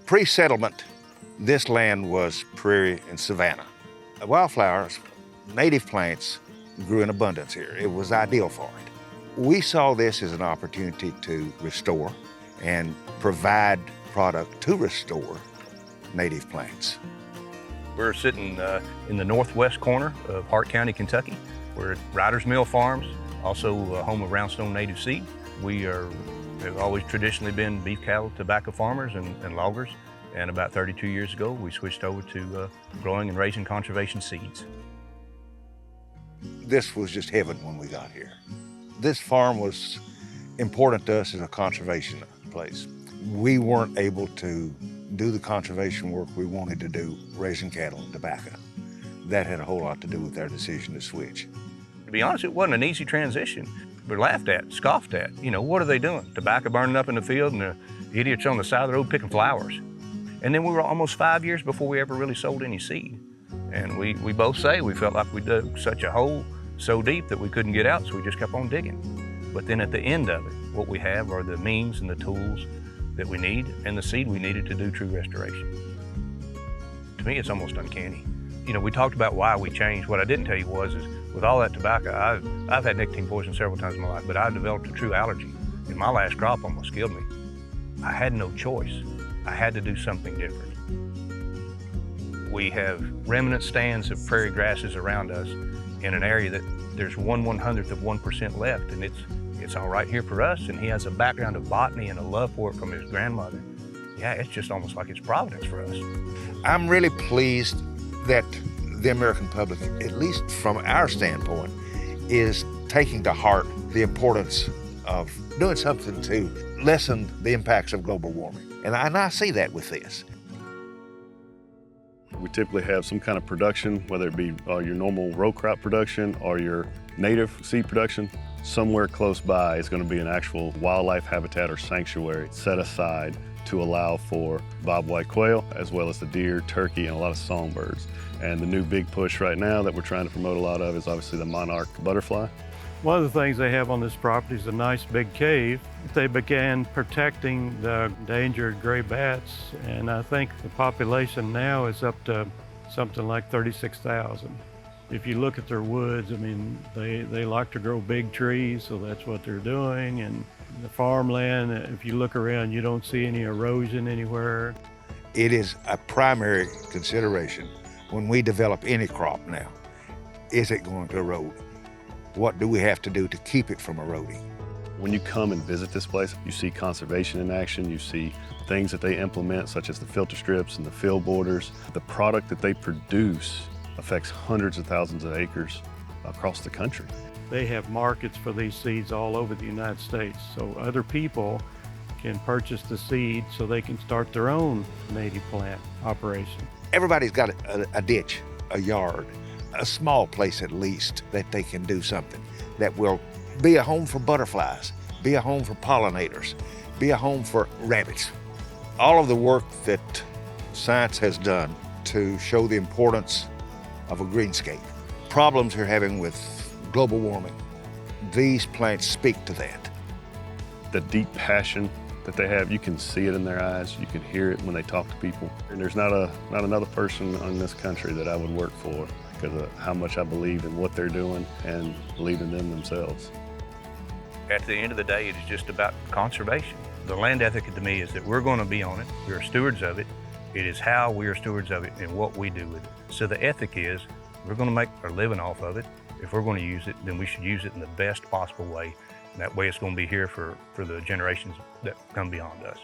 Pre-settlement, this land was prairie and savanna. Wildflowers, native plants, grew in abundance here. It was ideal for it. We saw this as an opportunity to restore and provide product to restore native plants. We're sitting in the northwest corner of Hart County, Kentucky. We're at Ryder's Mill Farms, also home of Roundstone native seed. We have always traditionally been beef cattle, tobacco farmers and loggers. And about 32 years ago, we switched over to growing and raising conservation seeds. This was just heaven when we got here. This farm was important to us as a conservation place. We weren't able to do the conservation work we wanted to do, raising cattle and tobacco. That had a whole lot to do with our decision to switch. To be honest, it wasn't an easy transition. We're laughed at, scoffed at. You know, what are they doing? Tobacco burning up in the field and the idiots on the side of the road picking flowers. And then we were almost 5 years before we ever really sold any seed. And we both say we felt like we dug such a hole so deep that we couldn't get out, so we just kept on digging. But then at the end of it, what we have are the means and the tools that we need and the seed we needed to do true restoration. To me, it's almost uncanny. You know, we talked about why we changed. What I didn't tell you is with all that tobacco, I've had nicotine poison several times in my life, but I developed a true allergy. And my last crop almost killed me. I had no choice. I had to do something different. We have remnant stands of prairie grasses around us in an area that there's 1/100th of 1% left, and it's all right here for us, and he has a background of botany and a love for it from his grandmother. Yeah, it's just almost like it's providence for us. I'm really pleased that the American public, at least from our standpoint, is taking to heart the importance of doing something to lessen the impacts of global warming. And I see that with this. We typically have some kind of production, whether it be your normal row crop production or your native seed production. Somewhere close by is going to be an actual wildlife habitat or sanctuary set aside to allow for bobwhite quail, as well as the deer, turkey, and a lot of songbirds. And the new big push right now that we're trying to promote a lot of is obviously the monarch butterfly. One of the things they have on this property is a nice big cave. They began protecting the endangered gray bats, and I think the population now is up to something like 36,000. If you look at their woods, I mean, they like to grow big trees, so that's what they're doing. And the farmland, if you look around, you don't see any erosion anywhere. It is a primary consideration when we develop any crop now. Is it going to erode? What do we have to do to keep it from eroding? When you come and visit this place, you see conservation in action, you see things that they implement, such as the filter strips and the field borders. The product that they produce affects hundreds of thousands of acres across the country. They have markets for these seeds all over the United States, so other people can purchase the seed so they can start their own native plant operation. Everybody's got a ditch, a yard, a small place at least that they can do something that will be a home for butterflies, be a home for pollinators, be a home for rabbits. All of the work that science has done to show the importance of a greenscape. Problems we're having with global warming, these plants speak to that. The deep passion that they have, you can see it in their eyes, you can hear it when they talk to people. And there's not another person in this country that I would work for because of how much I believe in what they're doing and believe in them themselves. At the end of the day, it is just about conservation. The land ethic to me is that we're going to be on it, we're stewards of it. It is how we are stewards of it and what we do with it. So the ethic is we're going to make our living off of it. If we're going to use it, then we should use it in the best possible way. And that way it's going to be here for the generations that come beyond us.